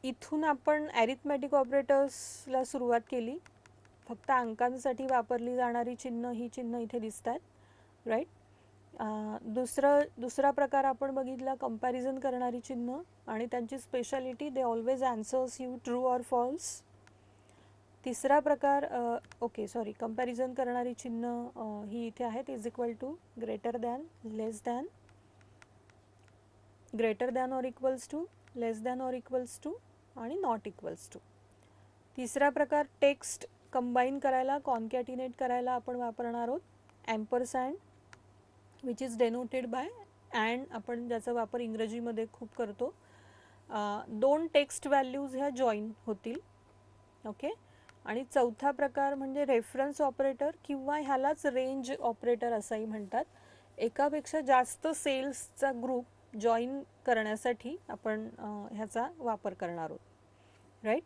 इथून आपण ॲरिथमॅटिक ऑपरेटर्सला सुरुवात केली. फक्त अंकांसाठी वापरली जाणारी चिन्ह ही चिन्ह इथे दिसत आहेत, राईट. दुसरा प्रकार आपण बघितला कंपॅरिझन करणारी चिन्ह, आणि त्यांची speciality they always answers you true or false. तिसरा प्रकार कंपॅरिझन करणारी चिन्ह ही इथे आहेत, is equal to, greater than, less than, greater than or equals to, less than or equals to आणि नॉट इक्वल्स टू. तिसरा प्रकार टेक्स्ट कंबाईन करायला, कॉन्कॅटिनेट करायला आपण वापरणार आहोत ampersand, which is denoted by and, आपण ज्याचा वापर इंग्रजीमध्ये खूप करतो. दोन टेक्स्ट व्हॅल्यूज ह्या जॉईन होतील, ओके. आणि चौथा प्रकार म्हणजे रेफरन्स ऑपरेटर, किंवा ह्यालाच रेंज ऑपरेटर असंही म्हणतात. एकापेक्षा जास्त सेल्सचा ग्रुप जॉईन करण्यासाठी आपण ह्याचा वापर करणार आहोत, राईट.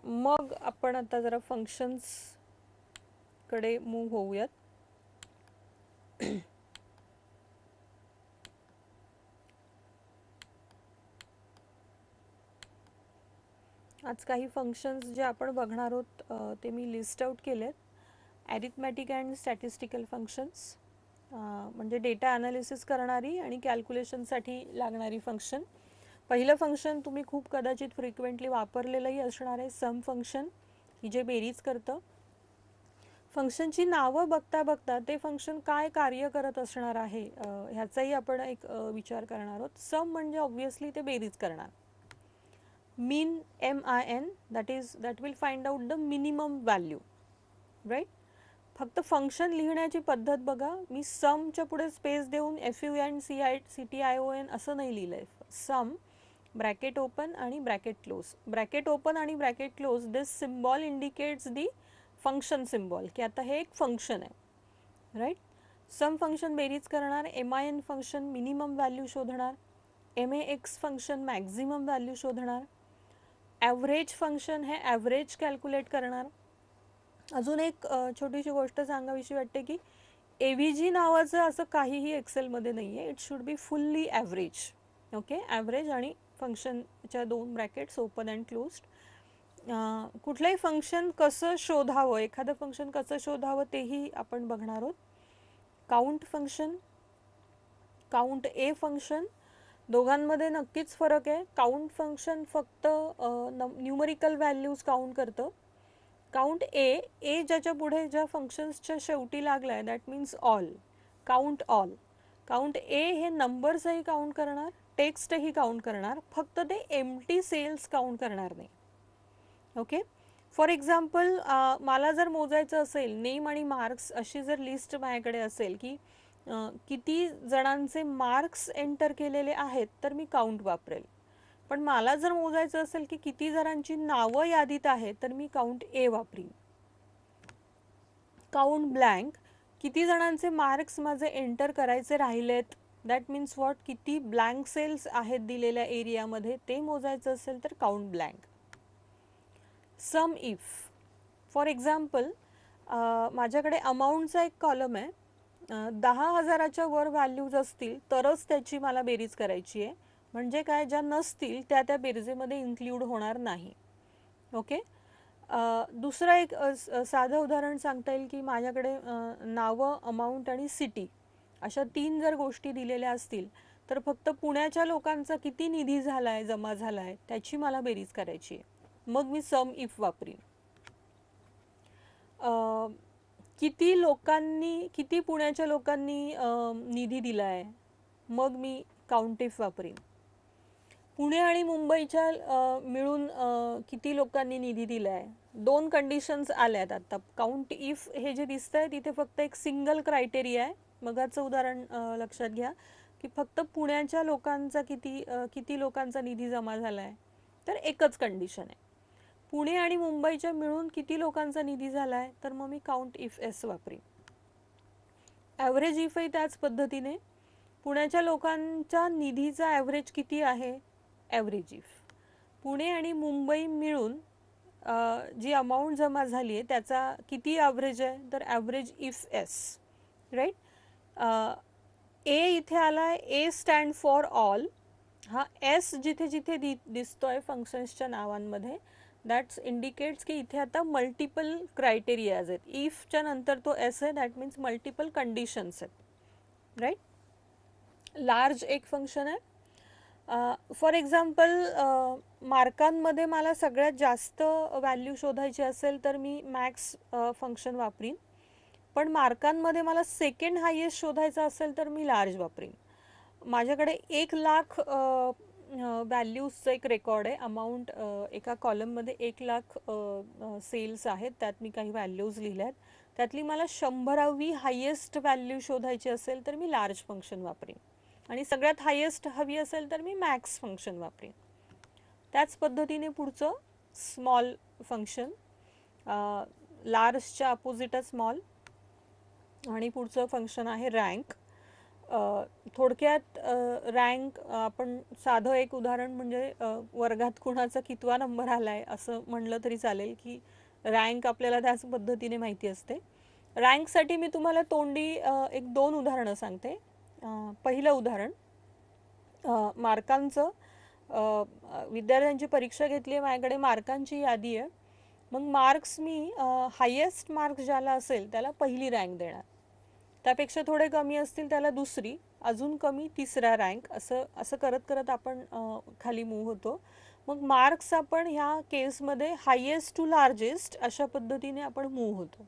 मग आपण आता जरा फंक्शन्सकडे मूव्ह होऊयात. आज काही फंक्शन्स जे आपण बघणार आहोत ते मी लिस्ट आउट केलेत. ॲरिथमॅटिक अँड स्टॅटिस्टिकल फंक्शन्स, म्हणजे डेटा ॲनालिसिस करणारी आणि कॅल्क्युलेशनसाठी लागणारी फंक्शन. पहिलं फंक्शन तुम्ही खूप कदाचित फ्रिक्वेंटली वापरलेलंही असणार आहे, सम फंक्शन, की जे बेरीज करतं. फंक्शनची नावं बघता बघता ते फंक्शन काय कार्य करत असणार आहे ह्याचाही आपण एक विचार करणार आहोत. सम म्हणजे ऑब्व्हियसली ते बेरीज करणार. Min, MIN, that will find out the minimum value, right. फक्त फंक्शन लिहिण्याची पद्धत बघा, मी समच्या पुढे स्पेस देऊन FUNCTION असं नाही लिहिलं आहे. सम, ब्रॅकेट ओपन आणि ब्रॅकेट क्लोज. ब्रॅकेट ओपन आणि bracket close, this symbol indicates the function symbol, की आता हे एक फंक्शन आहे, राईट. सम फंक्शन बेरीज करणार, MIN फंक्शन मिनिमम व्हॅल्यू शोधणार, MAX फंक्शन मॅक्झिमम व्हॅल्यू शोधणार, ॲव्हरेज फंक्शन हे ॲव्हरेज कॅल्क्युलेट करणार. अजून एक छोटीशी गोष्ट सांगावीशी वाटते की AVG नावाचं असं काहीही एक्सेलमध्ये नाही आहे. It should be fully average, okay. Average आणि फंक्शनच्या दोन ब्रॅकेट्स ओपन अँड क्लोज्ड. कुठलंही फंक्शन कसं शोधावं, एखादं फंक्शन कसं शोधावं तेही आपण बघणार आहोत. Count function, count a function, दोघांमध्ये नक्कीच फरक आहे. काउंट फंक्शन फक्त न्यूमरिकल व्हॅल्यूज काउंट करतं. काउंट ए ज्याच्या पुढे ज्या फंक्शन्सच्या शेवटी लागला आहे that means all, count all. Count a हे नंबर्सही काउंट करणार, टेक्स्टही काउंट करणार, फक्त ते एम्प्टी सेल्स काउंट करणार नाही, ओके. फॉर एक्झाम्पल, मला जर मोजायचं असेल नेम आणि मार्क्स अशी जर लिस्ट माझ्याकडे असेल की किती जणांचे मार्क्स एंटर केलेले आहेत, तर मी काउंट वापरेल. पण मला जर मोजायचं असेल की किती जणांची नावं यादीत आहेत, तर मी काउंट ए वापरीन. काउंट ब्लँक, किती जणांचे मार्क्स माझे एंटर करायचे राहिलेत, दॅट मीन्स व्हॉट, किती ब्लँक सेल्स आहेत दिलेल्या एरियामध्ये, ते मोजायचं असेल तर count blank. Sum if, for example, माझ्याकडे अमाऊंटचा एक कॉलम आहे. 10,000च्या वर व्हॅल्यूज असतील तरच त्याची मला बेरीज करायची आहे. म्हणजे काय, ज्या नसतील त्या बेरजेमध्ये इन्क्ल्यूड होणार नाही, ओके. दुसरं एक साधं उदाहरण सांगता येईल की माझ्याकडे नावं, अमाऊंट आणि सिटी अशा 3 जर गोष्टी दिलेल्या असतील तर फक्त पुण्याच्या लोकांचा किती निधी झाला आहे, जमा झाला आहे, त्याची मला बेरीज करायची आहे. मग मी सम इफ वापरीन. किती पुण्याच्या लोकांनी निधी दिला आहे, मग मी काउंट इफ वापरीन. पुणे आणि मुंबईच्या मिळून किती लोकांनी निधी दिला आहे, 2 कंडिशन्स आल्यात आता. काउंट इफ हे जे दिसतं आहे तिथे फक्त एक सिंगल क्रायटेरिया आहे. मगाचं उदाहरण लक्षात घ्या की फक्त पुण्याच्या लोकांचा किती लोकांचा निधी जमा झाला आहे, तर एकच कंडिशन आहे. पुणे आणि मुंबईच्या मिळून किती लोकांचा निधी झाला आहे, तर मग मी काउंट इफ एस वापरीन. ॲव्हरेज इफही त्याच पद्धतीने, पुण्याच्या लोकांच्या निधीचा ॲव्हरेज किती आहे, ॲव्हरेज इफ. पुणे आणि मुंबई मिळून जी अमाऊंट जमा झाली आहे त्याचा किती ॲव्हरेज आहे, तर ॲव्हरेज इफ एस, राईट. ए इथे आला आहे, ए स्टँड फॉर ऑल, हा एस जिथे जिथे दिसतोय फंक्शन्सच्या नावांमध्ये, दॅट्स इंडिकेट्स की इथे आता मल्टिपल क्रायटेरियाज आहेत. इफच्या नंतर तो एस आहे, दॅट मीन्स मल्टिपल कंडिशन्स आहेत, राईट. लार्ज एक फंक्शन आहे. फॉर एक्झाम्पल मार्कांमध्ये मला सगळ्यात जास्त व्हॅल्यू शोधायची असेल तर मी मॅक्स फंक्शन वापरीन. पण मार्कांमध्ये मला सेकंड हायेस्ट शोधायचं असेल तर मी लार्ज वापरीन. माझ्याकडे 1,00,000 व्हॅल्यूजचं एक रेकॉर्ड आहे. अमाऊंट एका कॉलममध्ये 1,00,000 सेल्स आहेत, त्यात मी काही व्हॅल्यूज लिहिल्या आहेत. त्यातली मला 100वी हायेस्ट व्हॅल्यू शोधायची असेल तर मी लार्ज फंक्शन वापरीन, आणि सगळ्यात हायेस्ट हवी असेल तर मी मॅक्स फंक्शन वापरीन. त्याच पद्धतीने पुढचं स्मॉल फंक्शन, लार्जच्या अपोजिट स्मॉल. आणि पुढचं फंक्शन आहे रँक. थोडक्यात रँक आपण साधं एक उदाहरण म्हणजे वर्गात कुणाचा कितवा नंबर आलाय असं म्हणलं तरी चालेल, की रँक आपल्याला त्याच पद्धतीने माहिती असते. रँकसाठी मी तुम्हाला तोंडी एक 2 उदाहरणं सांगते. पहिलं उदाहरण, मार्कांचं. विद्यार्थ्यांची परीक्षा घेतली आहे, माझ्याकडे मार्कांची यादी आहे. मग मार्क्स मी हायेस्ट मार्क्स ज्याला असेल त्याला पहिली रँक देणार, त्यापेक्षा थोडे कमी असतील त्याला दुसरी, अजून कमी तिसरा रँक, असं असं करत करत आपण खाली मूव्ह होतो. मग मार्क्स आपण ह्या केसमध्ये हायेस्ट टू लार्जेस्ट अशा पद्धतीने आपण मूव्ह होतो.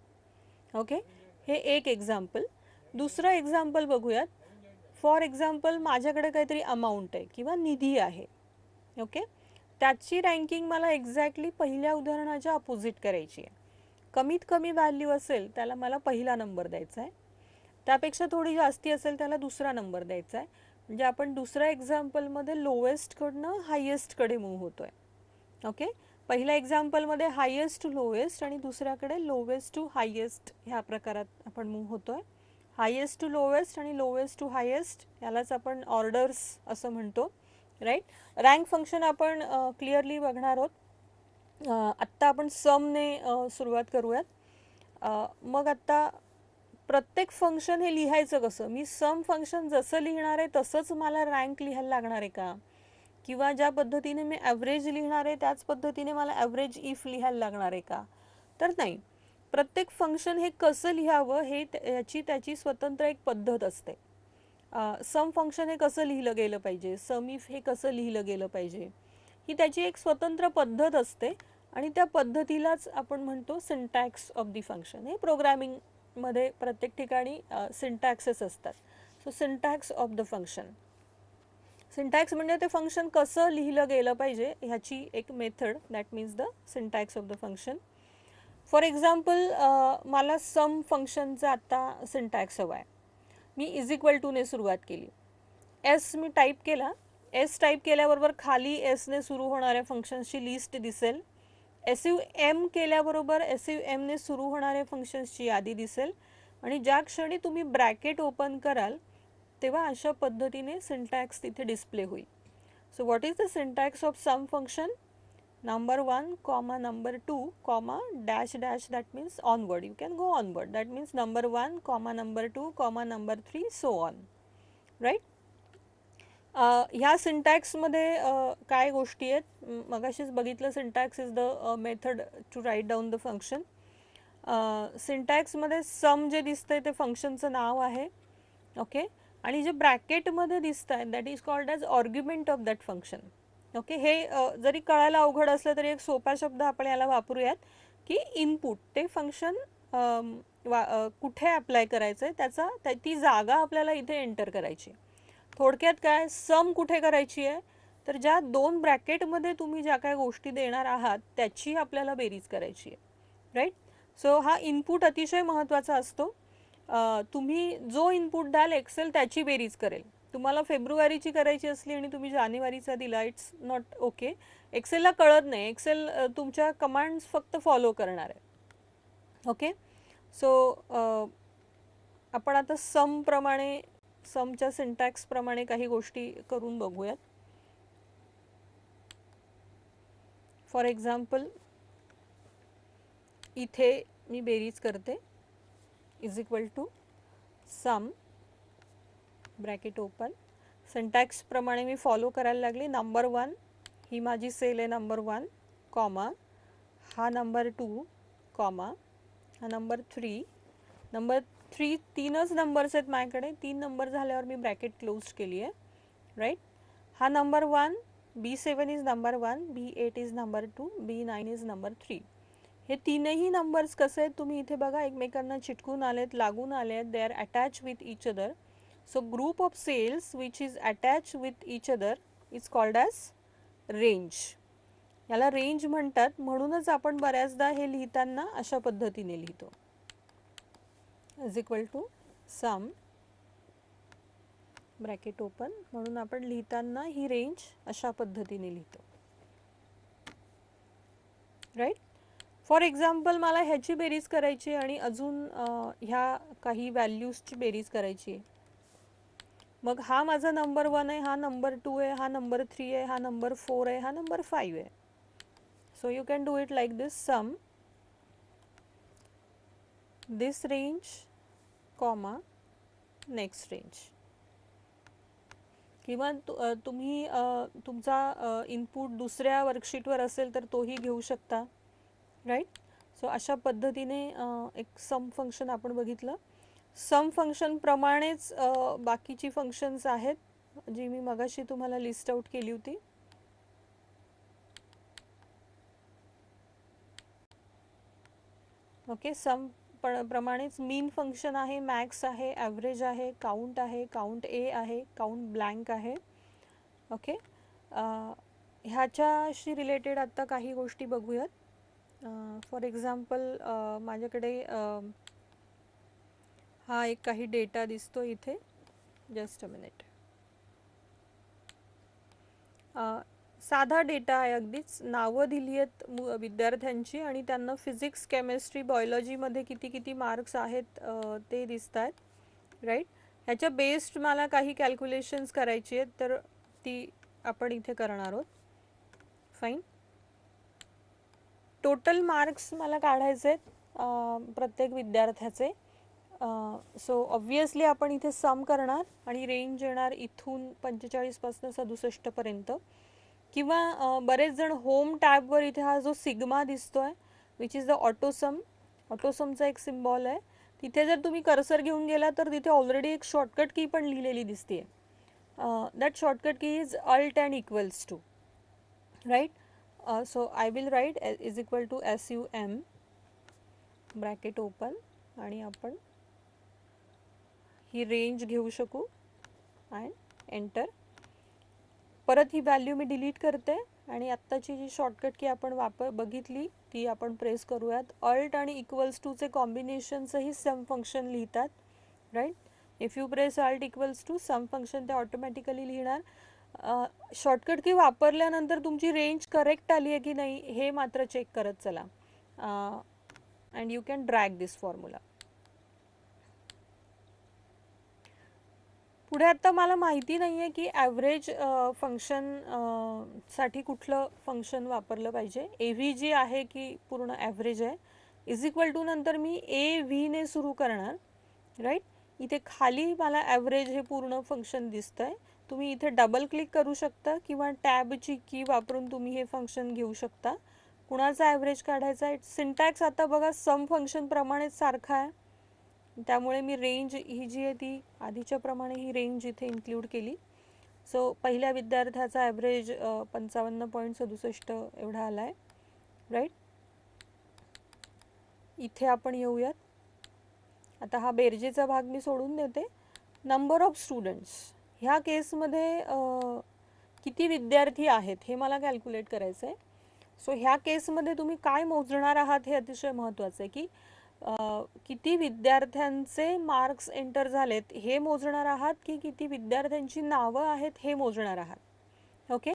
ओके, हे एक एक्झाम्पल. दुसरं एक्झाम्पल बघूयात. फॉर एक्झाम्पल माझ्याकडे काहीतरी अमाऊंट आहे किंवा निधी आहे. ओके, त्याची रँकिंग मला एक्झॅक्टली पहिल्या उदाहरणाच्या अपोजिट करायची आहे. कमीत कमी व्हॅल्यू असेल त्याला मला पहिला नंबर द्यायचा आहे, त्यापेक्षा थोडी जास्ती असेल त्याला दुसरा नंबर द्यायचा आहे. म्हणजे आपण दुसऱ्या एक्झाम्पलमध्ये लोवेस्टकडनं हायेस्टकडे मूव्ह होतो आहे. ओके, पहिल्या एक्झाम्पलमध्ये हायेस्ट टू लोवेस्ट आणि दुसऱ्याकडे लोवेस्ट टू हायेस्ट ह्या प्रकारात आपण मूव्ह होतो आहे. हायेस्ट टू लोवेस्ट आणि लोवेस्ट टू हायेस्ट यालाच आपण ऑर्डर्स असं म्हणतो, राईट. रँक फंक्शन आपण क्लिअरली बघणार आहोत. आत्ता आपण समने सुरुवात करूयात. मग आत्ता प्रत्येक फंक्शन हे लिहायचं कसं? मी सम फंक्शन जसं लिहिणार आहे तसंच मला रँक लिहायला लागणार आहे का? किंवा ज्या पद्धतीने मी ॲव्हरेज लिहिणार आहे त्याच पद्धतीने मला ॲव्हरेज इफ लिहायला लागणार आहे का? तर नाही. प्रत्येक फंक्शन हे कसं लिहावं हे त्याची स्वतंत्र एक पद्धत असते. सम फंक्शन हे कसं लिहिलं गेलं पाहिजे, सम इफ हे कसं लिहिलं गेलं पाहिजे, ही त्याची एक स्वतंत्र पद्धत असते. आणि त्या पद्धतीलाच आपण म्हणतो सिंटॅक्स ऑफ दी फंक्शन. हे प्रोग्रॅमिंगमध्ये प्रत्येक ठिकाणी सिंटॅक्सेस असतात. So syntax of the function. Syntax म्हणजे ते फंक्शन कसं लिहिलं गेलं पाहिजे ह्याची एक method, that means the syntax of the function. For example मला सम फंक्शनचा आत्ता सिंटॅक्स हवा आहे. मी इज इक्वल टूने सुरुवात केली. एस मी टाईप केला. एस टाईप केल्याबरोबर खाली एसने सुरू होणाऱ्या फंक्शन्सची लिस्ट दिसेल. SUM केल्याबरोबर SUMने सुरू होणाऱ्या फंक्शन्सची यादी दिसेल. आणि ज्या क्षणी तुम्ही ब्रॅकेट ओपन कराल तेव्हा अशा पद्धतीने सिंटॅक्स तिथे डिस्प्ले होईल. So what is the syntax of sum function? number 1 comma number 2 comma dash dash, that means onward, you can go onward, that means number 1 comma number 2 comma number 3 so on, right. ह्या सिंटॅक्समध्ये काय गोष्टी आहेत? मगाशीच बघितलं, syntax is the method to write down the function. सिंटॅक्समध्ये sum जे दिसतंय ते फंक्शनचं नाव आहे. ओके, आणि जे ब्रॅकेटमध्ये दिसत आहे that is called as argument of that function. Okay, हे जरी कळायला अवघड असलं तरी एक सोपा शब्द आपण याला वापरूयात की इनपुट. ते फंक्शन कुठे अप्लाय करायचं आहे त्याचा ती जागा आपल्याला इथे एंटर करायची. थोडक्यात काय, सम कुठे करायची आहे तर ज्या 2 ब्रॅकेटमध्ये तुम्ही ज्या काय गोष्टी देणार आहात त्याची आपल्याला बेरीज करायची आहे, राईट. सो हा इनपुट अतिशय महत्त्वाचा असतो. तुम्ही जो इनपुट द्याल एक्सेल त्याची बेरीज करेल. तुम्हाला फेब्रुवारीची करायची असली आणि तुम्ही जानेवारीचा दिला, इट्स नॉट ओके. एक्सेलला कळत नाही. एक्सेल तुमच्या कमांड्स फक्त फॉलो करणार आहे. ओके, सो आपण आता समप्रमाणे, समच्या सिंटॅक्सप्रमाणे काही गोष्टी करून बघूयात. फॉर एक्झाम्पल इथे मी बेरीज करते. Is equal to sum bracket open, syntax प्रमाणे मी फॉलो करायला लागले. नंबर 1 ही माझी सेल आहे, नंबर 1 कॉमा, हा नंबर 2 कॉमा, हा नंबर 3. नंबर 3 तीनच नंबर्स आहेत माझ्याकडे, 3 नंबर झाल्यावर मी ब्रॅकेट क्लोज केली आहे, राईट. हा number 1, B7 is number 1, B8 is number 2, B9 is number 3. हे तीनही नंबर्स कसे आहेत तुम्ही इथे बघा, एकमेकांना चिटकून आलेत, लागून आलेत, they are attach with each other. So group of cells which is attach with each other is called as range. याला रेंज म्हणतात. म्हणूनच आपण बऱ्याचदा हे लिहिताना अशा पद्धतीने लिहितो, is equal to sum bracket open. म्हणून आपण लिहिताना ही रेंज अशा पद्धतीने लिहितो, राईट. फॉर एक्झाम्पल मला ह्याची बेरीज करायची आणि अजून ह्या काही व्हॅल्यूजची बेरीज करायची आहे. मग हा माझा नंबर 1 आहे, हा नंबर 2 आहे, हा नंबर 3 आहे, हा नंबर 4 आहे, हा नंबर 5 आहे. So you can do it like this, sum this range comma next range. किंवा तुम्ही तुमचा इनपुट दुसऱ्या वर्कशीटवर असेल तर तोही घेऊ शकता, राईट. सो अशा पद्धतीने एक सम फंक्शन आपण बघितलं. सम फंक्शन प्रमाणेच बाकीची फंक्शन्स आहेत जी मी मगाशी तुम्हाला लिस्ट आउट केली होती. ओके, सम प्रमाणेच मीन फंक्शन आहे, मॅक्स आहे, ॲव्हरेज आहे, काउंट आहे, काउंट ए आहे, काउंट ब्लँक आहे. ओके, ह्याच्याशी रिलेटेड आत्ता काही गोष्टी बघूयात. फॉर एक्झाम्पल माझ्याकडे हा एक काही डेटा दिसतो इथे, जस्ट अ मिनिट. साधा डेटा आहे, अगदीच नावं दिली आहेत विद्यार्थ्यांची आणि त्यांना फिजिक्स, केमिस्ट्री, बायोलॉजीमध्ये किती किती मार्क्स आहेत ते दिसत आहेत, राईट. ह्याच्या बेस्ड मला काही कॅल्क्युलेशन्स करायची आहेत, तर ती आपण इथे करणार आहोत. फाईन. टोटल मार्क्स मला काढायचे आहेत प्रत्येक विद्यार्थ्याचे. सो ऑब्वियसली आपण इथे सम करणार आणि रेंज येणार इथून 45 पासून 67 पर्यंत. किंवा बरेच जण होम टॅबवर इथे हा जो सिग्मा दिसतोय विच इज द ऑटोसम, ऑटोसमचा एक सिम्बॉल आहे, तिथे जर तुम्ही कर्सर घेऊन गेला तर तिथे ऑलरेडी एक शॉर्टकट की पण लिहिलेली दिसते. That shortcut key is alt and equals to, right. So I will write is equal to SUM bracket open आणि आपण ही रेंज घेऊ शकू अँड एंटर. परत ही व्हॅल्यू मी डिलीट करते आणि आत्ताची जी शॉर्टकट की आपण बघितली ती आपण प्रेस करूयात. अल्ट आणि इक्वल्स टूचे कॉम्बिनेशनचंही सम फंक्शन लिहितात, right. If you press alt equals to sum function ते ऑटोमॅटिकली लिहिणार. शॉर्टकट की वापरल्यानंतर तुमची रेंज करेक्ट आली आहे की नाही हे मात्र चेक करत चला. And you can drag this formula. पुढे आता मला माहिती नाही आहे की ॲव्हरेज फंक्शन साठी कुठलं फंक्शन वापरलं पाहिजे. AVG आहे की पूर्ण ॲव्हरेज आहे. इज इक्वल टू नंतर मी AV ने सुरू करणार, राईट. इथे खाली मला ॲव्हरेज हे पूर्ण फंक्शन दिसतंय. तुम्ही इथे डबल क्लिक करू शकता किंवा टॅबची की वापरून तुम्ही हे फंक्शन घेऊ शकता. कुणाचा ॲव्हरेज काढायचा आहे. सिंटॅक्स आता बघा सम फंक्शन प्रमाणेच सारखा आहे, त्यामुळे मी रेंज ही जी आहे ती आधीच्या प्रमाणे ही रेंज इथे इन्क्लूड केली. सो पहिल्या विद्यार्थ्याचा ॲव्हरेज 55.67 एवढा आला आहे, राईट. इथे आपण येऊयात. आता हा बेरजेचा भाग मी सोडून देते. नंबर ऑफ स्टुडंट्स, ह्या केसमध्ये किती विद्यार्थी आहेत हे मला कॅल्क्युलेट करायचं आहे. सो ह्या केसमध्ये तुम्ही काय मोजणार आहात हे अतिशय महत्त्वाचं आहे की किती विद्यार्थ्यांचे मार्क्स एंटर झालेत हे मोजणार आहात की किती विद्यार्थ्यांची नावं आहेत हे मोजणार आहात. ओके.